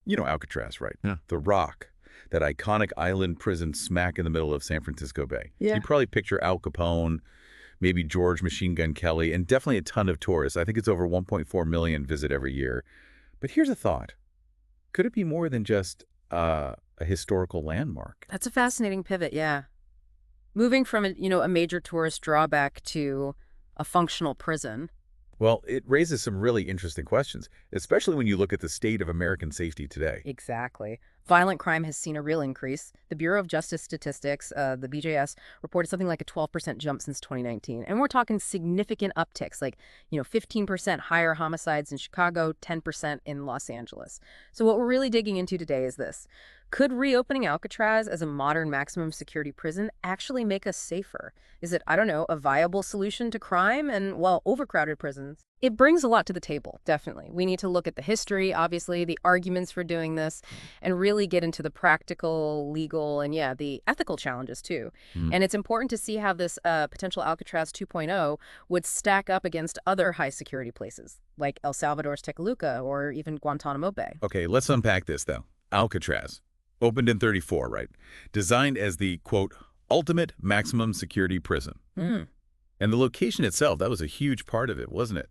You know Alcatraz, right? Yeah. The Rock, that iconic island prison smack in the middle of San Francisco Bay. So Yeah. you probably picture Al Capone, maybe George Machine Gun Kelly, and definitely a ton of tourists. I think it's over 1.4 million visit every year. But here's a thought. Could it be more than just a historical landmark? That's a fascinating pivot, yeah. Moving from a major tourist drawback to a functional prison. Well, it raises some really interesting questions, especially when you look at the state of American safety today. Exactly. Violent crime has seen a real increase. The Bureau of Justice Statistics, the BJS, reported something like a 12% jump since 2019. And we're talking significant upticks, like, 15% higher homicides in Chicago, 10% in Los Angeles. So what we're really digging into today is this. Could reopening Alcatraz as a modern maximum security prison actually make us safer? Is it, I don't know, a viable solution to crime and, well, overcrowded prisons? It brings a lot to the table, definitely. We need to look at the history, obviously, the arguments for doing this, and really get into the practical, legal, and the ethical challenges too. And it's important to see how this potential Alcatraz 2.0 would stack up against other high security places, like El Salvador's Tecoluca or even Guantanamo Bay. Okay, let's unpack this, though. Alcatraz, opened in 34, right? Designed as the, quote, ultimate maximum security prison. Mm. And the location itself, that was a huge part of it, wasn't it?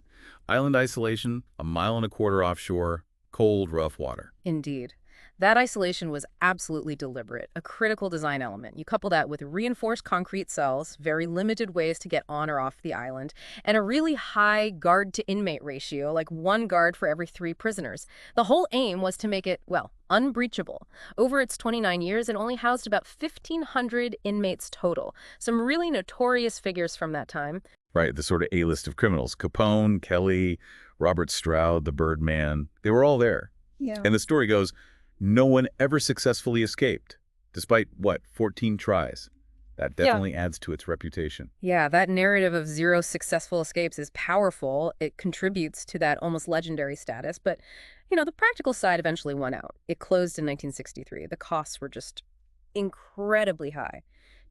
Island isolation, 1.25 miles offshore, cold, rough water. Indeed. That isolation was absolutely deliberate, a critical design element. You couple that with reinforced concrete cells, very limited ways to get on or off the island, and a really high guard-to-inmate ratio, like 1 guard for every 3 prisoners. The whole aim was to make it, well, unbreachable. Over its 29 years, it only housed about 1,500 inmates total. Some really notorious figures from that time. Right, the sort of A-list of criminals. Capone, Kelly, Robert Stroud, the Birdman, they were all there. Yeah. And the story goes, no one ever successfully escaped, despite, 14 tries. That definitely adds to its reputation. Yeah, that narrative of 0 successful escapes is powerful. It contributes to that almost legendary status. But, the practical side eventually won out. It closed in 1963. The costs were just incredibly high.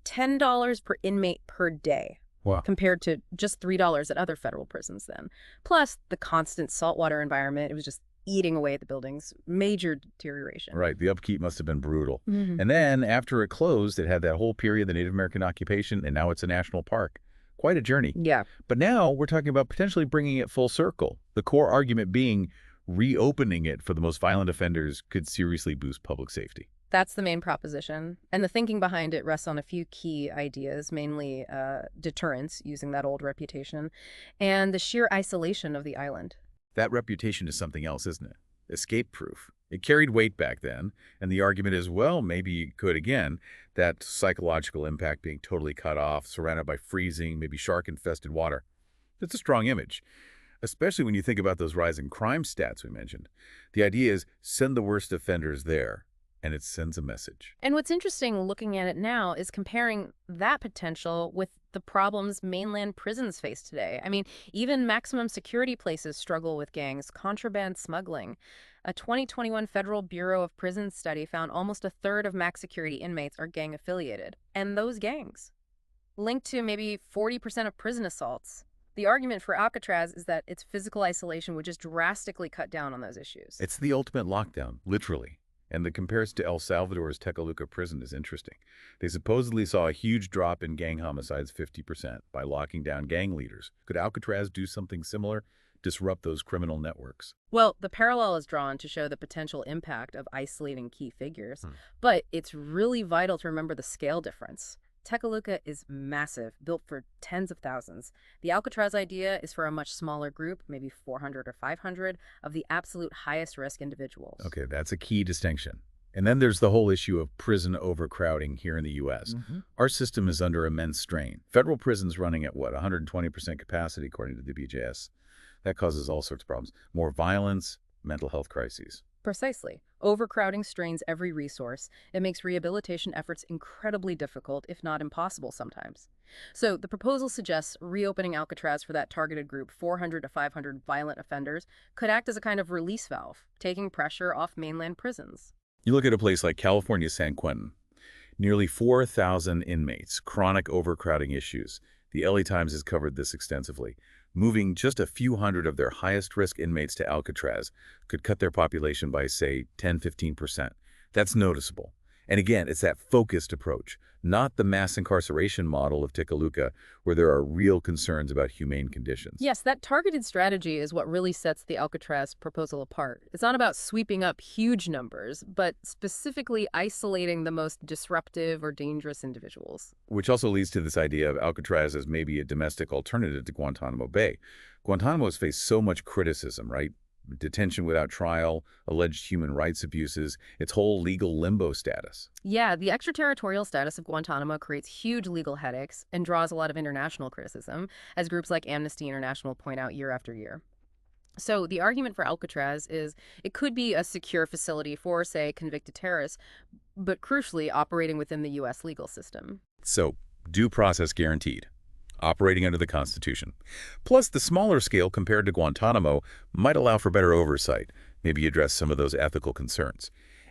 $10 per inmate per day. Wow. Compared to just $3 at other federal prisons then. Plus, the constant saltwater environment, it was just eating away at the buildings. Major deterioration. Right, the upkeep must have been brutal. Mm-hmm. And then, after it closed, it had that whole period, the Native American occupation, and now it's a national park. Quite a journey. Yeah. But now we're talking about potentially bringing it full circle. The core argument being reopening it for the most violent offenders could seriously boost public safety. That's the main proposition. And the thinking behind it rests on a few key ideas, mainly deterrence, using that old reputation, and the sheer isolation of the island. That reputation is something else, isn't it? Escape-proof. It carried weight back then, and the argument is, well, maybe it could again. That psychological impact being totally cut off, surrounded by freezing, maybe shark-infested water. It's a strong image, especially when you think about those rising crime stats we mentioned. The idea is send the worst offenders there, and it sends a message. And what's interesting looking at it now is comparing that potential with the problems mainland prisons face today. I mean, even maximum security places struggle with gangs, contraband smuggling. A 2021 Federal Bureau of Prisons study found almost a third of max security inmates are gang affiliated. And those gangs, linked to maybe 40% of prison assaults. The argument for Alcatraz is that its physical isolation would just drastically cut down on those issues. It's the ultimate lockdown, literally. And the comparison to El Salvador's Tecoluca prison is interesting. They supposedly saw a huge drop in gang homicides, 50%, by locking down gang leaders. Could Alcatraz do something similar? Disrupt those criminal networks? Well, the parallel is drawn to show the potential impact of isolating key figures. But it's really vital to remember the scale difference. Tecoluca is massive, built for tens of thousands. The Alcatraz idea is for a much smaller group, maybe 400 or 500, of the absolute highest risk individuals. Okay, that's a key distinction. And then there's the whole issue of prison overcrowding here in the U.S. Our system is under immense strain. Federal prisons running at, 120% capacity, according to the BJS. That causes all sorts of problems. More violence, mental health crises. Precisely. Overcrowding strains every resource. It makes rehabilitation efforts incredibly difficult, if not impossible sometimes. So the proposal suggests reopening Alcatraz for that targeted group, 400 to 500 violent offenders, could act as a kind of release valve, taking pressure off mainland prisons. You look at a place like California's San Quentin. Nearly 4,000 inmates, chronic overcrowding issues. The LA Times has covered this extensively. Moving just a few hundred of their highest-risk inmates to Alcatraz could cut their population by, say, 10–15%. That's noticeable. And again, it's that focused approach, not the mass incarceration model of Tekaluka, where there are real concerns about humane conditions. Yes, that targeted strategy is what really sets the Alcatraz proposal apart. It's not about sweeping up huge numbers, but specifically isolating the most disruptive or dangerous individuals. Which also leads to this idea of Alcatraz as maybe a domestic alternative to Guantanamo Bay. Guantanamo has faced so much criticism, right? Detention without trial, alleged human rights abuses, its whole legal limbo status. Yeah, the extraterritorial status of Guantanamo creates huge legal headaches and draws a lot of international criticism, as groups like Amnesty International point out year after year. So the argument for Alcatraz is it could be a secure facility for, say, convicted terrorists, but crucially operating within the U.S. legal system. So, due process guaranteed, operating under the Constitution. Plus, the smaller scale compared to Guantanamo might allow for better oversight, maybe address some of those ethical concerns.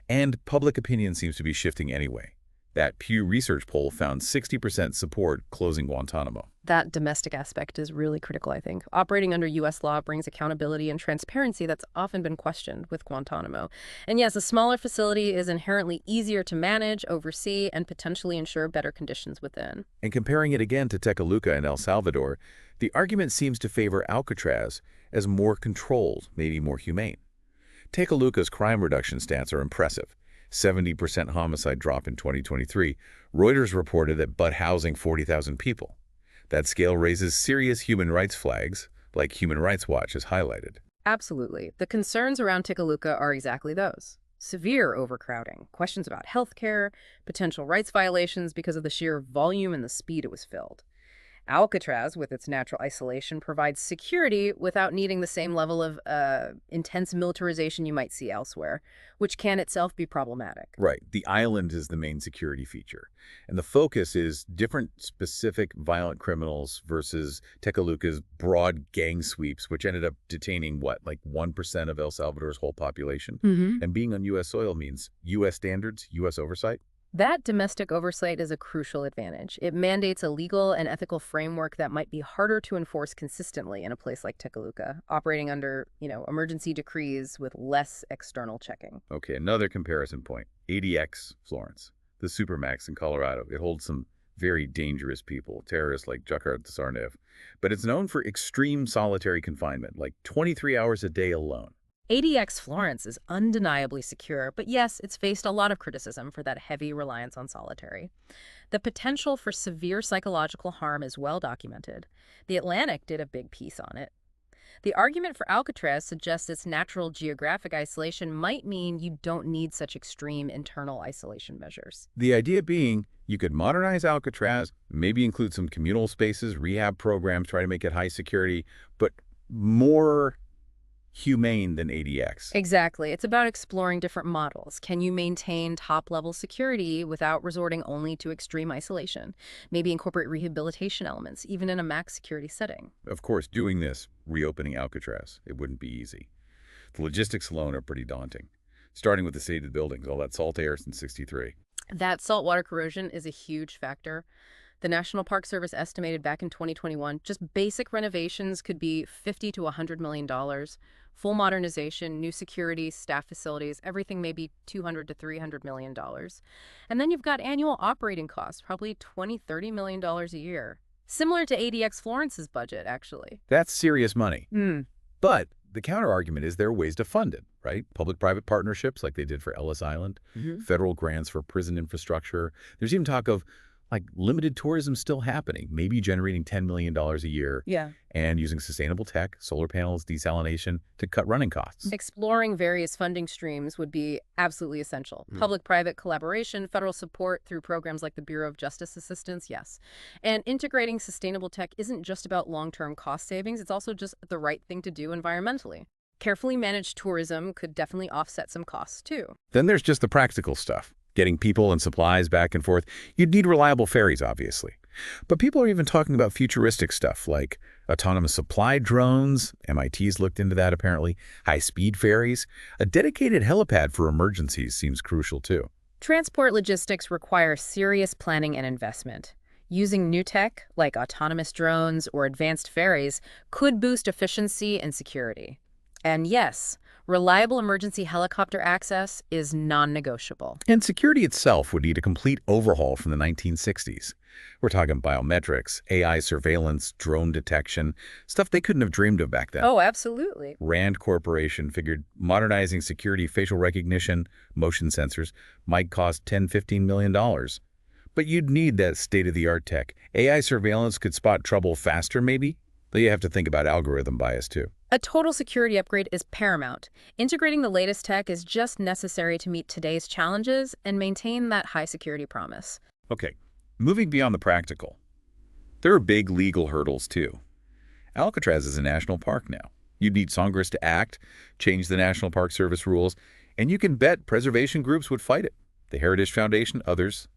And public opinion seems to be shifting anyway. That Pew Research poll found 60% support closing Guantanamo. That domestic aspect is really critical, I think. Operating under U.S. law brings accountability and transparency that's often been questioned with Guantanamo. And yes, a smaller facility is inherently easier to manage, oversee, and potentially ensure better conditions within. And comparing it again to Tekaluka and El Salvador, the argument seems to favor Alcatraz as more controlled, maybe more humane. Tekaluka's crime reduction stats are impressive. 70% homicide drop in 2023. Reuters reported that but housing 40,000 people. That scale raises serious human rights flags, like Human Rights Watch has highlighted. Absolutely. The concerns around Tekaluka are exactly those. Severe overcrowding, questions about health care, potential rights violations because of the sheer volume and the speed it was filled. Alcatraz, with its natural isolation, provides security without needing the same level of intense militarization you might see elsewhere, which can itself be problematic. Right. The island is the main security feature. And the focus is different specific violent criminals versus Tekaluka's broad gang sweeps, which ended up detaining, what, like 1% of El Salvador's whole population? And being on U.S. soil means U.S. standards, U.S. oversight? That domestic oversight is a crucial advantage. It mandates a legal and ethical framework that might be harder to enforce consistently in a place like Tekaluka, operating under, emergency decrees with less external checking. Okay, another comparison point. ADX Florence, the Supermax in Colorado. It holds some very dangerous people, terrorists like Jakar Tsarnaev. But it's known for extreme solitary confinement, like 23 hours a day alone. ADX Florence is undeniably secure, but yes, it's faced a lot of criticism for that heavy reliance on solitary. The potential for severe psychological harm is well documented. The Atlantic did a big piece on it. The argument for Alcatraz suggests its natural geographic isolation might mean you don't need such extreme internal isolation measures. The idea being you could modernize Alcatraz, maybe include some communal spaces, rehab programs, try to make it high security, but more humane than ADX. Exactly. It's about exploring different models. Can you maintain top-level security without resorting only to extreme isolation? Maybe incorporate rehabilitation elements, even in a max security setting. Of course, doing this, reopening Alcatraz, it wouldn't be easy. The logistics alone are pretty daunting, starting with the state of the buildings, all that salt air since '63. That saltwater corrosion is a huge factor. The National Park Service estimated back in 2021, just basic renovations could be $50 to $100 million. Full modernization, new security, staff facilities, everything maybe $200 to $300 million. And then you've got annual operating costs, probably $20–30 million a year. Similar to ADX Florence's budget, actually. That's serious money. But the counter-argument is there are ways to fund it, right? Public-private partnerships like they did for Ellis Island, federal grants for prison infrastructure. There's even talk of limited tourism still happening, maybe generating $10 million a year. Yeah. And using sustainable tech, solar panels, desalination to cut running costs. Exploring various funding streams would be absolutely essential. Public-private collaboration, federal support through programs like the Bureau of Justice Assistance, yes. And integrating sustainable tech isn't just about long-term cost savings, it's also just the right thing to do environmentally. Carefully managed tourism could definitely offset some costs, too. Then there's just the practical stuff. Getting people and supplies back and forth. You'd need reliable ferries, obviously. But people are even talking about futuristic stuff like autonomous supply drones. MIT's looked into that, apparently. High-speed ferries. A dedicated helipad for emergencies seems crucial, too. Transport logistics require serious planning and investment. Using new tech, like autonomous drones or advanced ferries, could boost efficiency and security. And yes, reliable emergency helicopter access is non-negotiable. And security itself would need a complete overhaul from the 1960s. We're talking biometrics, AI surveillance, drone detection, stuff they couldn't have dreamed of back then. Oh, absolutely. Rand Corporation figured modernizing security facial recognition, motion sensors, might cost $10–15 million. But you'd need that state-of-the-art tech. AI surveillance could spot trouble faster, maybe? But you have to think about algorithm bias, too. A total security upgrade is paramount. Integrating the latest tech is just necessary to meet today's challenges and maintain that high security promise. Okay, moving beyond the practical. There are big legal hurdles, too. Alcatraz is a national park now. You'd need Congress to act, change the National Park Service rules, and you can bet preservation groups would fight it. The Heritage Foundation, others.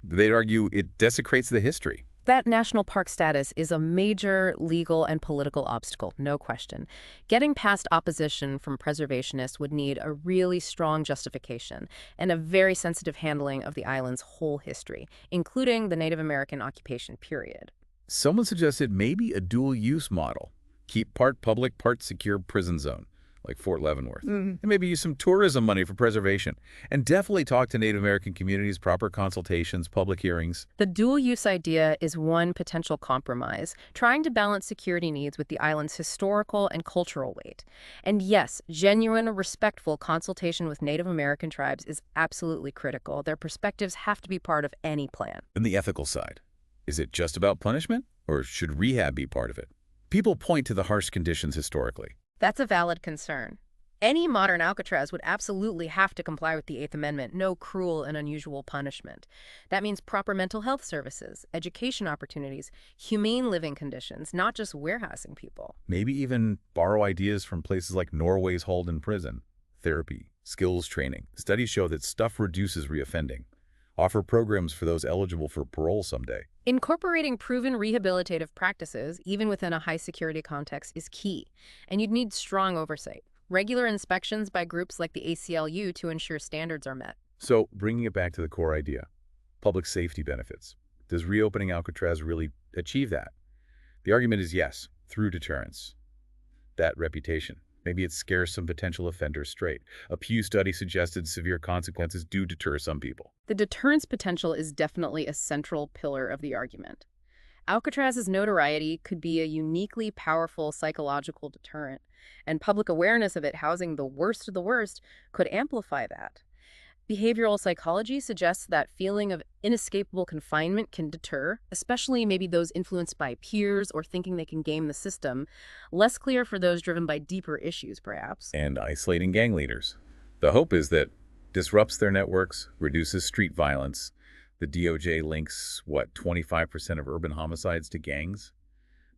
They'd argue it desecrates the history. That national park status is a major legal and political obstacle, no question. Getting past opposition from preservationists would need a really strong justification and a very sensitive handling of the island's whole history, including the Native American occupation period. Someone suggested maybe a dual-use model. Keep part public, part secure prison zone, like Fort Leavenworth. And maybe use some tourism money for preservation. And definitely talk to Native American communities, proper consultations, public hearings. The dual-use idea is one potential compromise, trying to balance security needs with the island's historical and cultural weight. And yes, genuine, respectful consultation with Native American tribes is absolutely critical. Their perspectives have to be part of any plan. And the ethical side. Is it just about punishment, or should rehab be part of it? People point to the harsh conditions historically. That's a valid concern. Any modern Alcatraz would absolutely have to comply with the Eighth Amendment, no cruel and unusual punishment. That means proper mental health services, education opportunities, humane living conditions, not just warehousing people. Maybe even borrow ideas from places like Norway's Halden Prison. Therapy, skills training. Studies show that stuff reduces reoffending. Offer programs for those eligible for parole someday. Incorporating proven rehabilitative practices, even within a high-security context, is key, and you'd need strong oversight. Regular inspections by groups like the ACLU to ensure standards are met. So, bringing it back to the core idea, public safety benefits. Does reopening Alcatraz really achieve that? The argument is yes, through deterrence. That reputation. Maybe it scares some potential offenders straight. A Pew study suggested severe consequences do deter some people. The deterrence potential is definitely a central pillar of the argument. Alcatraz's notoriety could be a uniquely powerful psychological deterrent, and public awareness of it housing the worst of the worst could amplify that. Behavioral psychology suggests that feeling of inescapable confinement can deter, especially maybe those influenced by peers or thinking they can game the system. Less clear for those driven by deeper issues, perhaps. And isolating gang leaders. The hope is that disrupts their networks, reduces street violence. The DOJ links, 25% of urban homicides to gangs?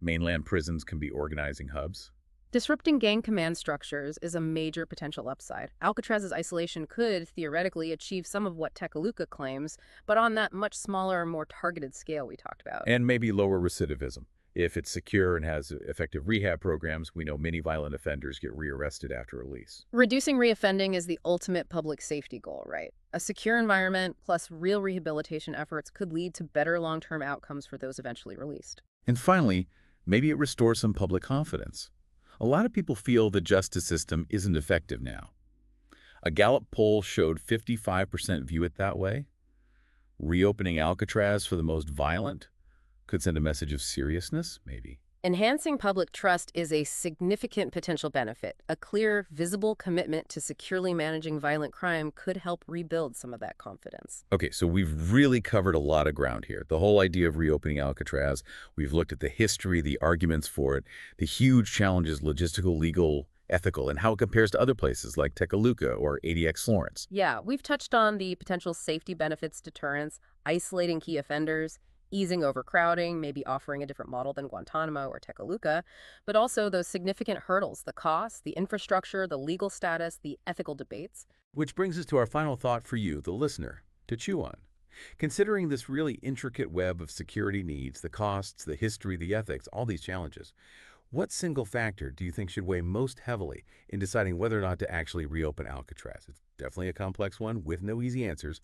Mainland prisons can be organizing hubs. Disrupting gang command structures is a major potential upside. Alcatraz's isolation could, theoretically, achieve some of what Tekaluka claims, but on that much smaller, more targeted scale we talked about. And maybe lower recidivism. If it's secure and has effective rehab programs, we know many violent offenders get rearrested after release. Reducing reoffending is the ultimate public safety goal, right? A secure environment plus real rehabilitation efforts could lead to better long-term outcomes for those eventually released. And finally, maybe it restores some public confidence. A lot of people feel the justice system isn't effective now. A Gallup poll showed 55% view it that way. Reopening Alcatraz for the most violent could send a message of seriousness, maybe. Enhancing public trust is a significant potential benefit. A clear, visible commitment to securely managing violent crime could help rebuild some of that confidence. Okay, so we've really covered a lot of ground here. The whole idea of reopening Alcatraz, we've looked at the history, the arguments for it, the huge challenges, logistical, legal, ethical, and how it compares to other places like Tekaluka or ADX Florence. Yeah, we've touched on the potential safety benefits, deterrence, isolating key offenders, easing overcrowding, maybe offering a different model than Guantanamo or Tekaluka, but also those significant hurdles, the costs, the infrastructure, the legal status, the ethical debates. Which brings us to our final thought for you, the listener, to chew on. Considering this really intricate web of security needs, the costs, the history, the ethics, all these challenges, what single factor do you think should weigh most heavily in deciding whether or not to actually reopen Alcatraz? It's definitely a complex one with no easy answers,